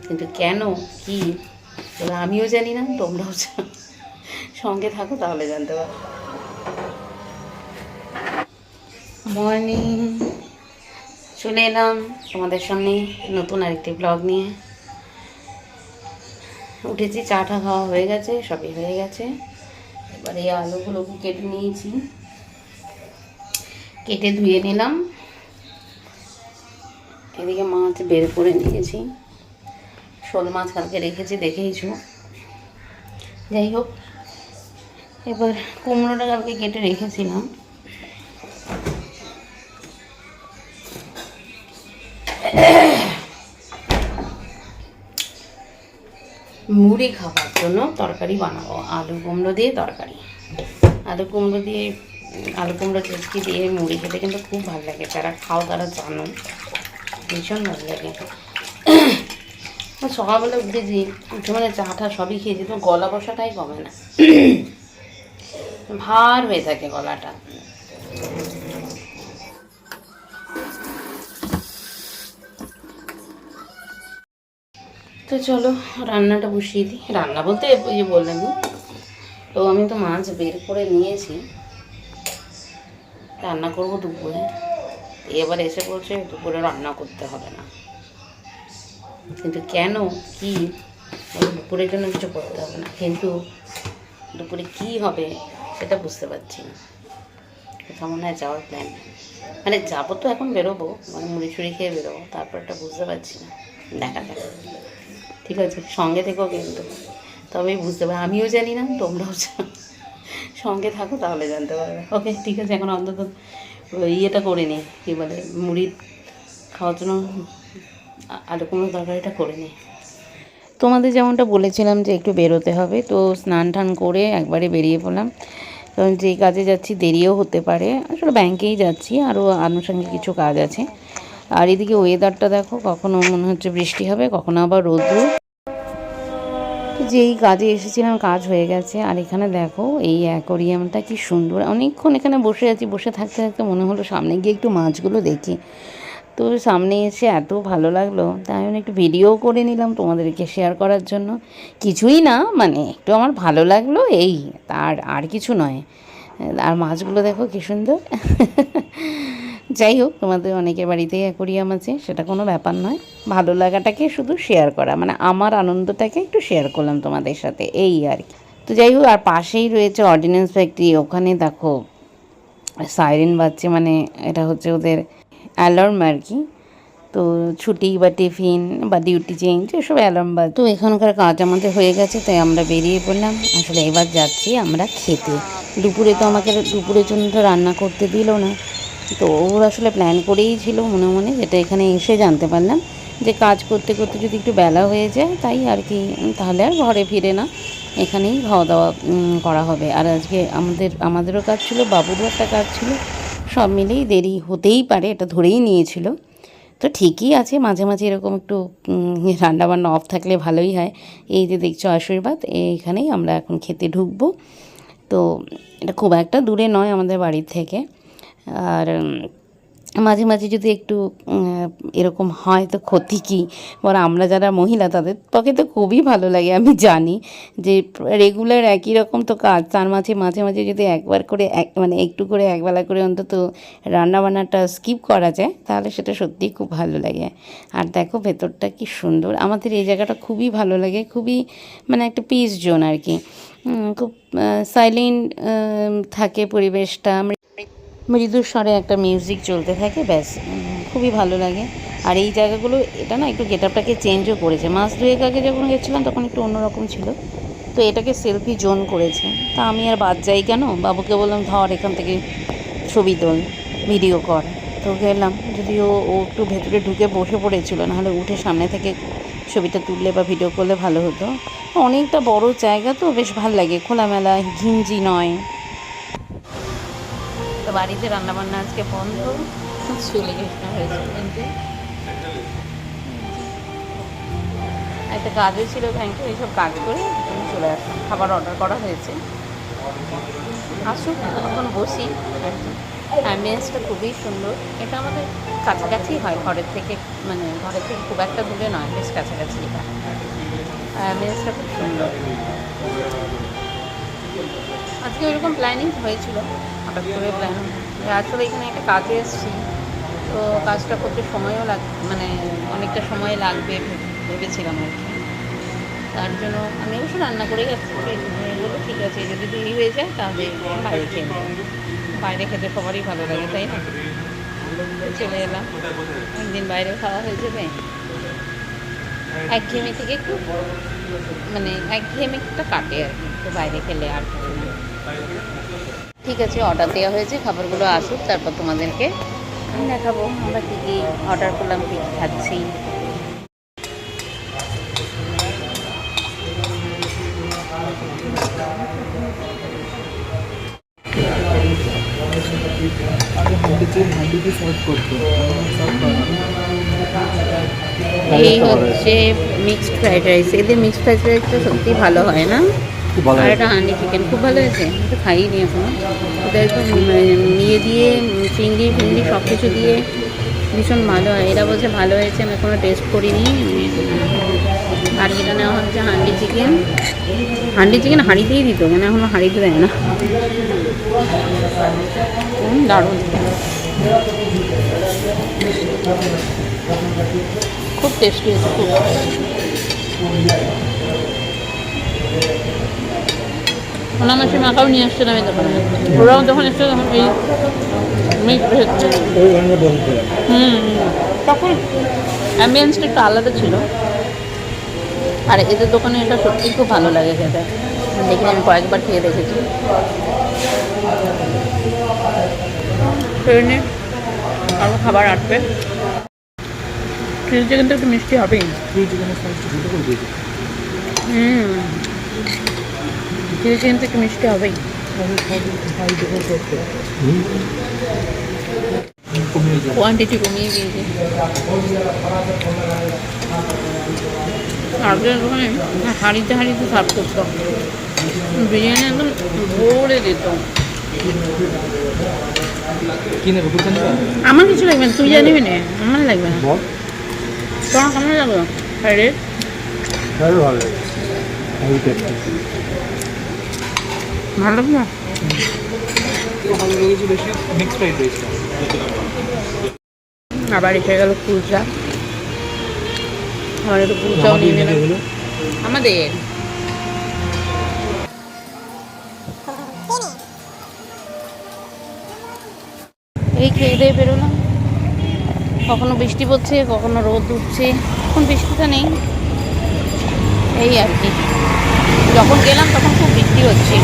কিন্তু কেন কি এবার আমিও জানি না, তোমরাও সঙ্গে থাকো তাহলে জানতে পারো। মর্নিং, চলে এলাম তোমাদের সামনে নতুন আরেকটি ব্লগ নিয়ে। উঠেছি, চাটা খাওয়া হয়ে গেছে, সবই হয়ে গেছে। এবার এই আলুগুলোকে কেটে নিয়েছি, কেটে ধুয়ে নিলাম। এদিকে মাছ বের করে নিয়েছি, শোল মাছ কালকে রেখেছি দেখেইছো। যাই হোক, এবার কুমড়োটা কালকে কেটে রেখেছিলাম, মুড়ি খাবার জন্য তরকারি বানাবো। আলু কুমড়ো দিয়ে তরকারি, আলু কুমড়ো দিয়ে, আলু কুমড়ো চুচকি দিয়ে মুড়ি খেতে কিন্তু খুব ভালো লাগে। যারা খাও তারা জানো, ভীষণ ভালো লাগে। সকালবেলা উঠেছি, উঠে মানে চাটা সবই খেয়েছি, তো গলা বসাটাই কমে না, ভার হয়ে থাকে গলাটা। তো চলো রান্নাটা বসিয়ে দিই। রান্না বলতে ওই যে বললাম, তো আমি তো মাছ বের করে নিয়েছি, রান্না করবো দুপুরে। এবার এসে বলছে দুপুরে রান্না করতে হবে না, কিন্তু কেন কি দুপুরের জন্য কিছু করতে হবে না, কিন্তু দুপুরে কি হবে সেটা বুঝতে পারছি না। কোথাও মনে হয় যাওয়ার প্ল্যান, মানে যাবো তো, এখন বেরোবো, মানে মুড়ি ছুড়ি খেয়ে বেরোবো, তারপরটা বুঝতে পারছি না, দেখা যাক। ঠিক আছে, সঙ্গে থেকেও কিন্তু, তবেই বুঝতে পারবে। আমিও জানি না, তোমরাও সঙ্গে থাকো তাহলে জানতে পারবে। ওকে ঠিক আছে, এখন অন্তত ইয়েটা করে নিই, কী বলে, মুড়ি খাওয়ার জন্য আলু কুমড়ো তরকারিটা করে নিই। তোমাদের যেমনটা বলেছিলাম যে একটু বেরোতে হবে, তো স্নান টান করে একবারে বেরিয়ে পড়লাম, কারণ যেই কাজে যাচ্ছি দেরিও হতে পারে। আসলে ব্যাংকেই যাচ্ছি, আরও আনুষঙ্গিক কিছু কাজ আছে। আর এদিকে ওয়েদারটা দেখো, কখনো মনে হচ্ছে বৃষ্টি হবে, কখনো আবার রোদ্র। যেই কাজে এসেছিলাম কাজ হয়ে গেছে। আর এখানে দেখো এই অ্যাকোরিয়ামটা কি সুন্দর, অনেকক্ষণ এখানে বসে আছি, বসে থাকতে থাকতে মনে হলো সামনে গিয়ে একটু মাছগুলো দেখি। তো সামনে এসে এত ভালো লাগলো, তাই আমি একটু ভিডিও করে নিলাম তোমাদেরকে শেয়ার করার জন্য। কিছুই না, মানে একটু আমার ভালো লাগলো, এই তার আর কিছু নয়। আর মাছগুলো দেখো কী সুন্দর। যাই হোক, তোমাদের অনেকের বাড়িতেই অ্যাকোরিয়াম আছে, সেটা কোনো ব্যাপার নয়। ভালো লাগাটাকে শুধু শেয়ার করা, মানে আমার আনন্দটাকে একটু শেয়ার করলাম তোমাদের সাথে, এই আর কি। তো যাই হোক, আর পাশেই রয়েছে অর্ডিন্যান্স ফ্যাক্টরি, ওখানে দেখো সাইরেন বাজছে, মানে এটা হচ্ছে ওদের অ্যালার্ম আর কি। তো ছুটি বা টিফিন বা ডিউটি চেঞ্জ এসব অ্যালার্ম বাজ। তো এখানকার কাজ আমাদের হয়ে গেছে, তাই আমরা বেরিয়ে পড়লাম। আসলে এবার যাচ্ছি আমরা খেতে। দুপুরে তো আমাকে দুপুরের জন্য তো রান্না করতে দিল না, তো ওর আসলে প্ল্যান করেই ছিল মনে মনে, যেটা এখানে এসে জানতে পারলাম যে কাজ করতে করতে যদি একটু বেলা হয়ে যায়, তাই আর কি, তাহলে আর ঘরে ফিরে না, এখানেই খাওয়া দাওয়া করা হবে। আর আজকে আমাদেরও কাজ ছিল, বাবুরও একটা কাজ ছিল, সব মিলেই দেরি হতেই পারে, এটা ধরেই নিয়েছিল। তো ঠিকই আছে, মাঝে মাঝে এরকম একটু রান্নাবান্না অফ থাকলে ভালোই হয়। এই যে দেখছো আশীর্বাদ, এইখানেই আমরা এখন খেতে ঢুকবো। তো এটা খুব একটা দূরে নয় আমাদের বাড়ির থেকে। আর মাঝে মাঝে যদি একটু এরকম হয় তো ক্ষতি কী বলো, আমরা যারা মহিলা তাদের পক্ষে তো খুবই ভালো লাগে। আমি জানি যে রেগুলার একই রকম তো কাজ, তার মাঝে মাঝে মাঝে যদি একবার করে মানে একটু করে একবেলা করে অন্তত রান্নাবান্নাটা স্কিপ করা যায়, তাহলে সেটা সত্যিই খুব ভালো লাগে। আর দেখো ভেতরটা কি সুন্দর, আমাদের এই জায়গাটা খুবই ভালো লাগে, খুবই মানে একটা পিস জোন আর কি, খুব সাইলেন্ট থাকে পরিবেশটা, মৃদু স্বরে একটা মিউজিক চলতে থাকে, ব্যাস খুবই ভালো লাগে। আর এই জায়গাগুলো, এটা না একটু গেট আপটাকে চেঞ্জও করেছে, মাস দুয়েক আগে যখন গেছিলাম তখন একটু অন্যরকম ছিল, তো এটাকে সেলফি জোন করেছে। তা আমি আর বাদ যাই কেন, বাবুকে বললাম ধর এখান থেকে ছবি তোল, ভিডিও কর। তো গেলাম, যদিও ও একটু ভেতরে ঢুকে বসে পড়েছিল, নাহলে উঠে সামনে থেকে ছবিটা তুললে বা ভিডিও করলে ভালো হতো। অনেকটা বড় জায়গা তো, বেশ ভালো লাগে, খোলামেলা, ঘিঞ্জি নয়। তো বাড়িতে রান্নাবান্না আজকে বন্ধ, চলে গেছিলাম হয়েছে, কিন্তু একটা কাজও ছিল ব্যাংকে, এইসব কাজ করে আমি চলে আসলাম। খাবার অর্ডার করা হয়েছে, আসুক, এখন বসি। অ্যাম্বিয়েন্সটা খুবই সুন্দর। এটা আমাদের কাছাকাছি হয় ঘরের থেকে, মানে ঘরের থেকে খুব একটা দূরে নয়, বেশ কাছাকাছি এটা। অ্যাম্বিয়েন্সটা খুব সুন্দর। আজকে ওইরকম প্ল্যানিং হয়েছিল, হঠাৎ করে প্ল্যান, আসলে এখানে একটা কাজে এসেছি, তো কাজটা করতে সময়ও মানে অনেকটা সময় লাগবে ভেবেছিলাম আর কি। তার জন্য আমি অবশ্য রান্না করেই যাচ্ছি, বলো ঠিক আছে যদি দেরি হয়ে যায় তাহলে বাইরে খেয়ে নেব। বাইরে খেতে সবারই ভালো লাগে, তাই না? চলে এলাম, একদিন বাইরে খাওয়া হয়ে যাবে, একঘেয়েমি থেকে একটু, মানে একঘেয়েমিটা কাটে আর কি, একটু বাইরে খেলে আর কিছু না। ঠিক আছে, অর্ডার দেওয়া হয়েছে, খাবারগুলো আসুক তারপর তোমাদেরকে দেখাবো আমরা কী কী অর্ডার করলাম, কী কী খাচ্ছি। এই হচ্ছে মিক্সড ফ্রাইড রাইস। এদের মিক্সড ফ্রাইড রাইসটা সত্যি ভালো হয় না? আর এটা হান্ডি চিকেন খুব ভালো হয়েছে, তো খাইনি এখনো। ওটা একদম নিয়ে দিয়ে চিংড়ি ফিংড়ি সব কিছু দিয়ে ভীষণ ভালো হয়। এরা বলছে ভালো হয়েছে, আমি এখনো টেস্ট করিনি। আর যেটা নেওয়া হচ্ছে হান্ডি চিকেন। হান্ডি চিকেন হাঁড়িতেই দিত, মানে এখনো হাঁড়িতে দেয় না। দারুণ, খুব টেস্টি হয়েছে, খুব। ওনা মাসে মাখাও নিয়ে আসছিলাম এই দোকানে, ওরাও যখন এসছে তখন এই মিক্স হচ্ছে। তখন অ্যাম্বিয়েন্সটা একটু আলাদা ছিল। আর এদের দোকানে এটা সত্যিই খুব ভালো লাগে খেতে, দেখি আমি কয়েকবার খেয়ে দেখেছি। ট্রেনে আরও খাবার আসবে। চিলি চিকেনটা একটু মিষ্টি হবেই। চিলি চিকেনটা একটু মিষ্টি হবেই। কোয়ান্টিটি কমিয়ে দিয়েছে। আগের ওখানে হাঁড়িতে হাঁড়িতে সার্ভ করতো, বিরিয়ানি একদম ভরে দিত। আমার কিছু লাগবে না, তুই জানিবি না, আমার লাগবে না। তোমার কেমন লাগলো ফ্রাইড রাইস? ভালো লাগে, ভালো লাগলো। আবার এসে গেল কুলচা, আমার একটু কুলচাও নিয়ে নিলাম আমাদের। এই খেয়ে দিয়ে বেরোলাম, কখনো বৃষ্টি পড়ছে কখনো রোদ উঠছে, এখন বৃষ্টিটা নেই, এই আর কি। যখন গেলাম তখন খুব বৃষ্টি হচ্ছিল,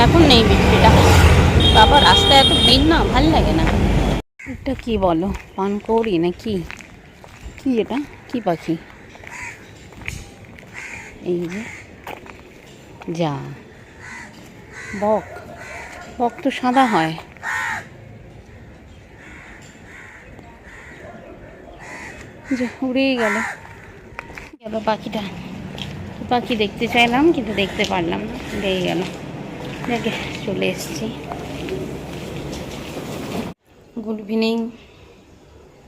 এখন নেই বৃষ্টিটা। বাবা রাস্তায় এত ভিড় না, ভাল লাগে না। এটা কি বলো, পানকৌড়ি না কি? কি এটা, কি পাখি? এই যে যা, বক। বক তো সাদা হয়। যে উড়েই গেল পাখিটা। পাখি দেখতে চাইলাম কিন্তু দেখতে পারলাম না, উড়েই গেল। দেখে চলে এসেছি। Good evening.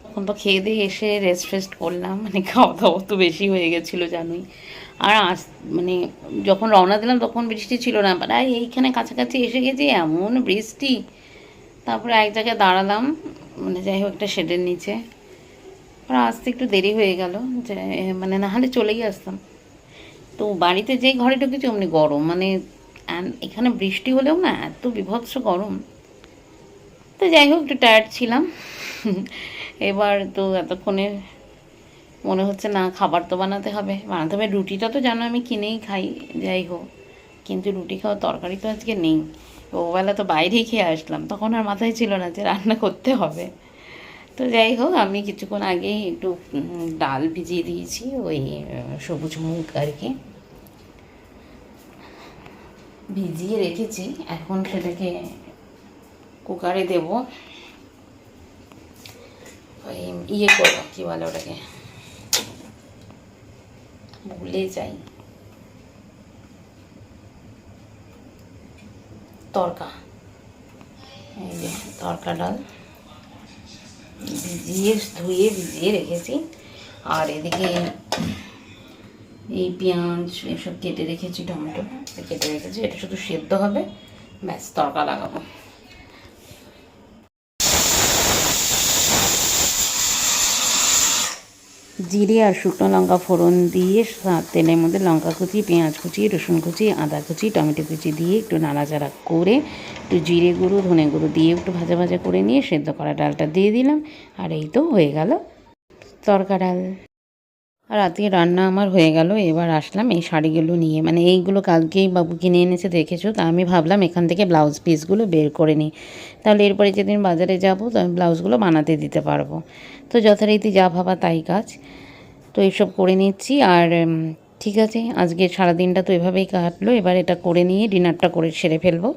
এখন তো খেয়ে দিয়ে এসে রেস্ট ফেস্ট করলাম, মানে খাওয়া দাওয়া তো বেশি হয়ে গেছিলো জানোই। আর মানে যখন রওনা দিলাম তখন বৃষ্টি ছিল না, প্রায় এইখানে কাছাকাছি এসে গেছি এমন বৃষ্টি। তারপরে এক জায়গায় দাঁড়ালাম, মানে যাই হোক একটা শেডের নিচে। আর আসতে একটু দেরি হয়ে গেল, যে মানে নাহলে চলেই আসতাম। তো বাড়িতে যেই ঘরে ঢুকেছি অমনি গরম, মানে এখানে বৃষ্টি হলেও না এত বিভৎস গরম। তো যাই হোক একটু টায়ার্ড ছিলাম। এবার তো এতক্ষণে মনে হচ্ছে না খাবার তো বানাতে হবে। রুটিটা তো জানো আমি কিনেই খাই, যাই হোক, কিন্তু রুটি খাওয়ার তরকারি তো আজকে নেই। ওবেলা তো বাইরেই খেয়ে আসলাম, তখন আর মাথায় ছিল না যে রান্না করতে হবে। তো যাই হোক আমি কিছুক্ষণ আগেই একটু ডাল ভিজিয়ে দিয়েছি, ওই সবুজ মুগ আর কি ভিজিয়ে রেখেছি। এখন সেটাকে কুকারে দেব, ওই ইয়ে করবো, কী বলে ওটাকে, ভুলে যাই, তড়কা। এই যে তরকা ডাল ভিজিয়ে রেখেছি। আর এদিকে এই পেঁয়াজ এসব কেটে রেখেছি, টমেটো কেটে রেখেছি, এটা শুধু সেদ্ধ হবে, ব্যাস তরকা লাগাবো। জিরে আর শুকনো লঙ্কা ফোড়ন দিয়ে তেলের মধ্যে লঙ্কা কুচি, পেঁয়াজ কুচি, রসুন কুচি, আদা কুচি, টমেটো কুচি দিয়ে একটু নাড়াচাড়া করে একটু জিরে গুঁড়ো, ধনে গুঁড়ো দিয়ে একটু ভাজা ভাজা করে নিয়ে সেদ্ধ করা ডালটা দিয়ে দিলাম। আর এই তো হয়ে গেল তরকা ডাল। আর রাতে রান্না আমার হয়ে গেল। এবার আসলাম এই শাড়িগুলো নিয়ে, মানে এইগুলো কালকেই বাবু কিনে এনেছে দেখেছো, তা আমি ভাবলাম এখান থেকে ব্লাউজ পিসগুলো বের করে নিই, তাহলে এরপরে যেদিন বাজারে যাব তো আমি ব্লাউজগুলো বানাতে দিতে পারবো। তো যথারীতি যা ভাবা তাই কাজ, তো এইসব করে নিচ্ছি। আর ঠিক আছে, আজকে সারাদিনটা তো এভাবেই কাটলো, এবার এটা করে নিয়ে ডিনারটা করে সেরে ফেলবো।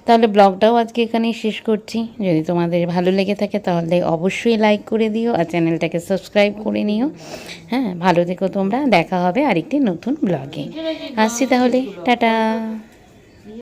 তাহলে ব্লগটাও আজকে এখানেই শেষ করছি। যদি তোমাদের ভালো লেগে থাকে তাহলে অবশ্যই লাইক করে দিও আর চ্যানেলটাকে সাবস্ক্রাইব করে নিও। হ্যাঁ, ভালো থেকো তোমরা, দেখা হবে আরেকটি নতুন ব্লগে। আসছি তাহলে, টাটা।